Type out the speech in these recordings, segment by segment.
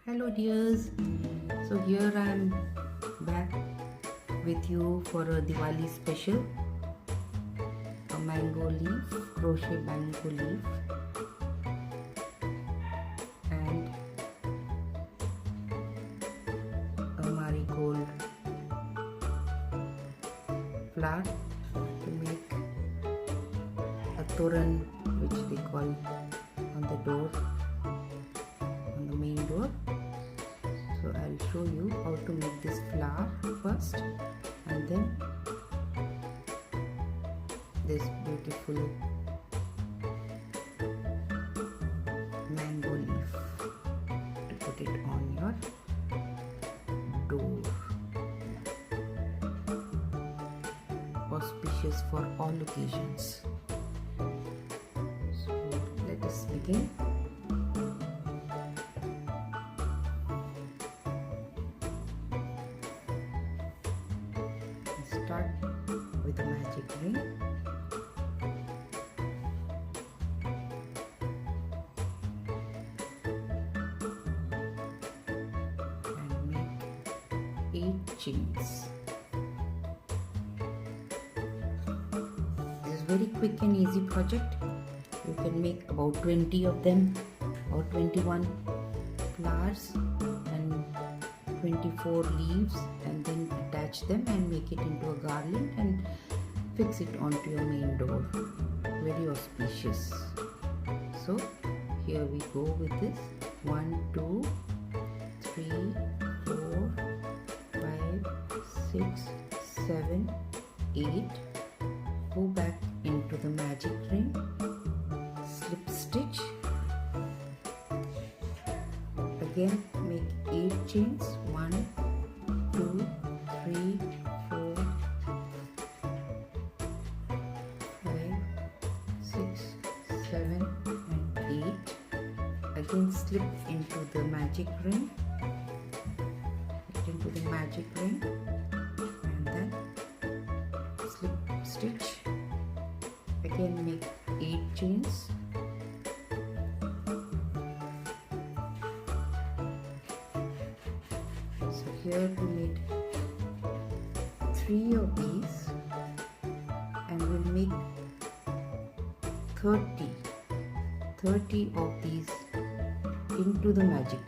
Hello dears, so here I am back with you for a Diwali special, a mango leaf, crochet mango leaf, and a marigold flower to make a toran, which they call on the door, on the main door. So I'll show you how to make this flower first, and then this beautiful mango leaf to put it on your door. Auspicious for all occasions. So let us begin. Start with a magic ring. And make 8 chains. This is very quick and easy project. You can make about 20 of them or 21 flowers and 24 leaves, and then attach them and make it into a garland and fix it onto your main door. Very auspicious. So here we go with this. 1, 2, 3, 4, 5, 6, 7, 8. Go back into the magic ring, slip stitch, again make 8 chains. 1, 2, 3, 4, 5, 6, 7 and 8. Again slip into the magic ring, and then slip stitch. Again make 8 chains. So here we made 3 of these, and we'll make 30 of these into the magic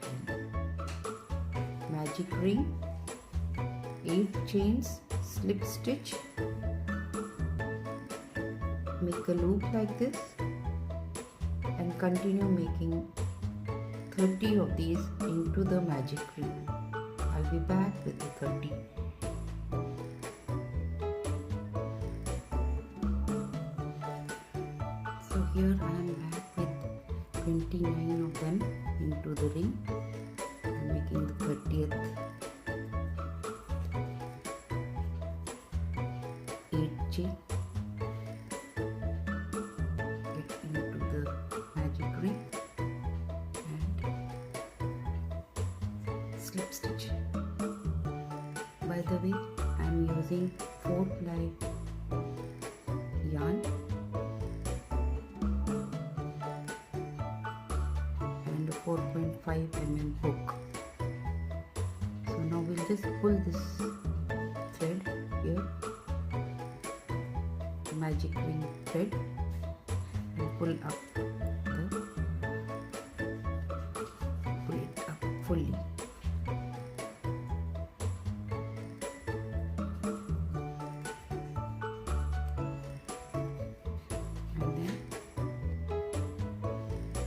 ring. 8 chains, slip stitch, make a loop like this, and continue making 30 of these into the magic ring. I'll be back with the 30. So here I am back with 29 of them into the ring. I'm making the 30th. 8 chain. Get into the magic ring and slip stitch. By the way, I am using 4-ply yarn and a 4.5 mm hook. So now we'll just pull this thread here, magic ring thread, and pull it up fully.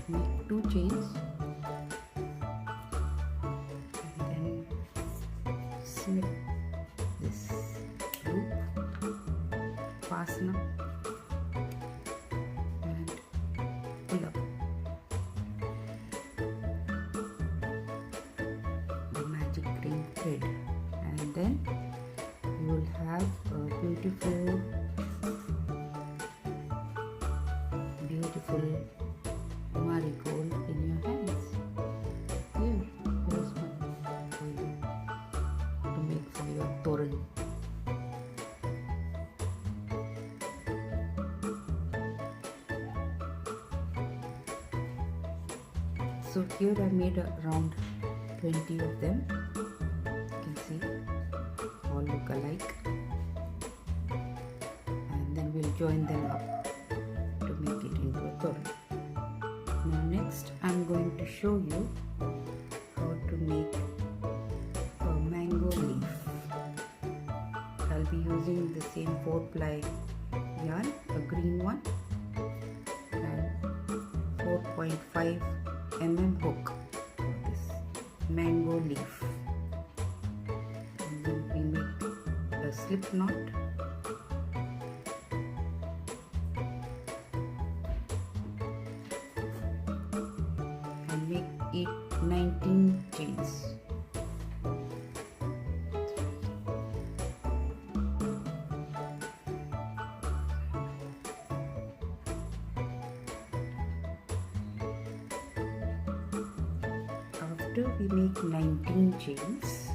Make 2 chains, and then snip this loop, fasten up, and pull up the magic ring thread, and then you will have a beautiful marigold in your hands. Here's one for you to make for your toran. So here I made around 20 of them. You can see all look alike, and then we'll join them up to make it into a toran. Now next I'm going to show you how to make a mango leaf. I'll be using the same 4-ply yarn, a green one, and 4.5 mm hook for this mango leaf. And then we make a slip knot. And make it 19 chains. After we make 19 chains,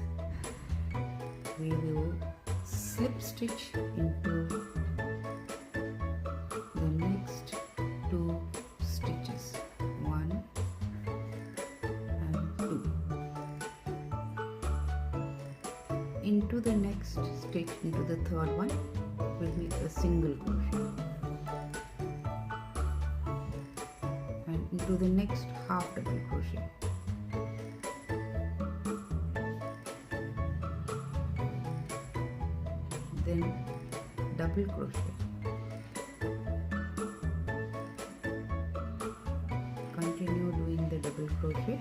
we will slip stitch into the next 2 stitches, 1 and 2. Into the next stitch, into the third one, we'll make a single crochet, and into the next half double crochet. Then double crochet, continue doing the double crochet,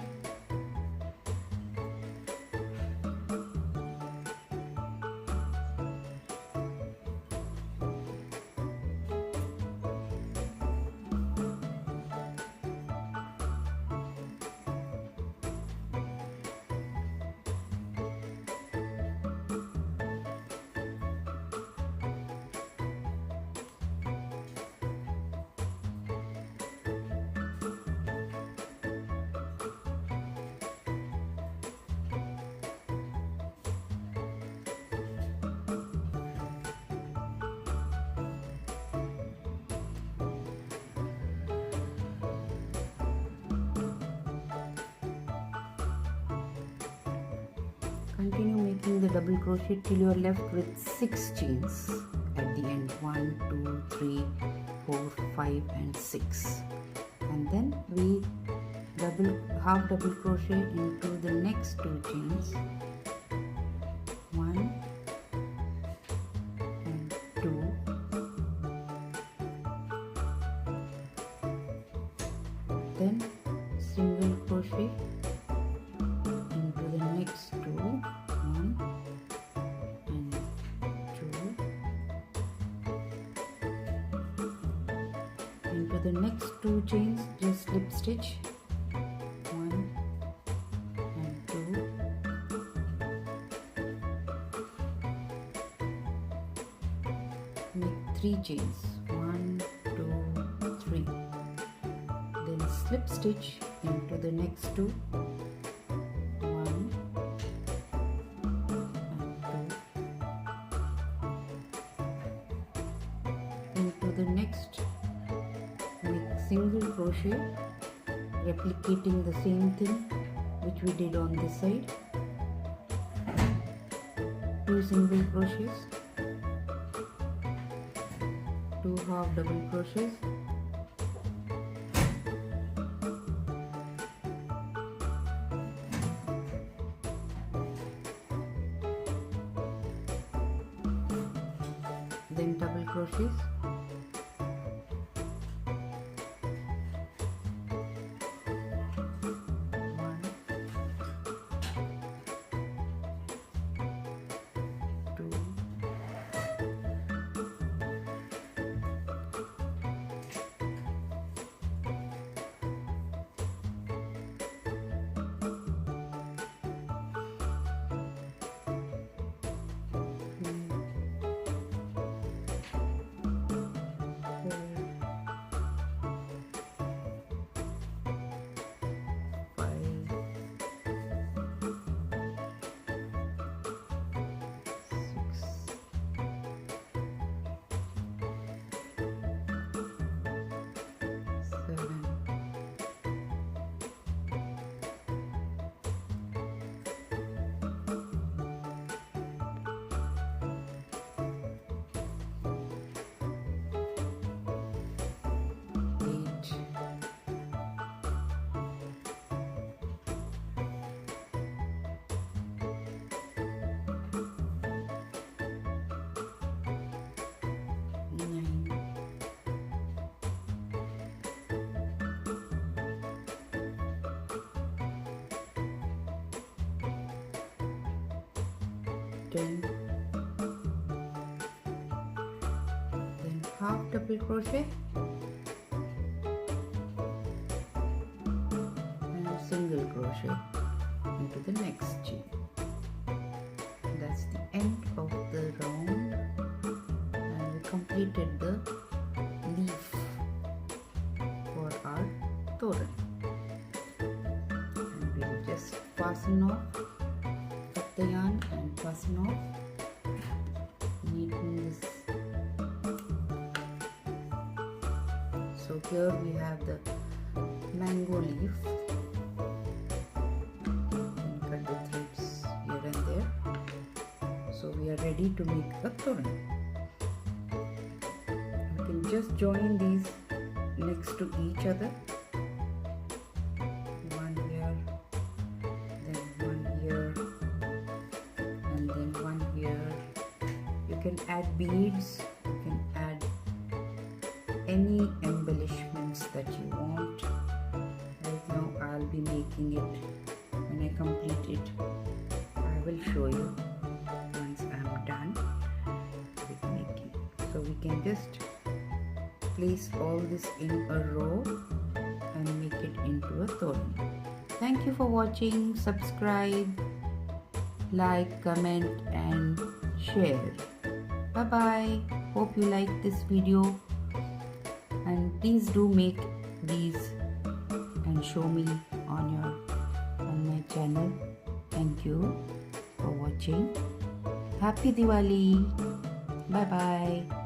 continue making the double crochet till you are left with 6 chains at the end. 1, 2, 3, 4, 5 and 6, and then we half double crochet into the next 2 chains, 1 and 2, then single crochet into the next 2, 1 and 2, into the next 2 chains, just slip stitch, 1 and 2, make 3 chains, 1, 2, 3, then slip stitch into the next 2, 1 and 2, into the next, make single crochet, replicating the same thing which we did on this side, 2 single crochets, 2 half double crochets, then double crochets, 10, then half double crochet and single crochet into the next chain. That's the end of the round, and we completed the leaf for our toran. And we will just fasten off, cut the yarn and fasten off, neaten this. So here we have the mango leaf. Cut the threads here and there. So we are ready to make a toran. We can just join these next to each other. One here, then one here, and then one here. You can add beads, you can add any embellishments that you want. Right now I'll be making it. When I complete it, I will show you once I'm done with making. So we can just place all this in a row and make it into a toran. Thank you for watching. Subscribe, like, comment and share. Bye bye. Hope you like this video, and please do make these and show me on my channel. Thank you for watching. Happy Diwali. Bye bye.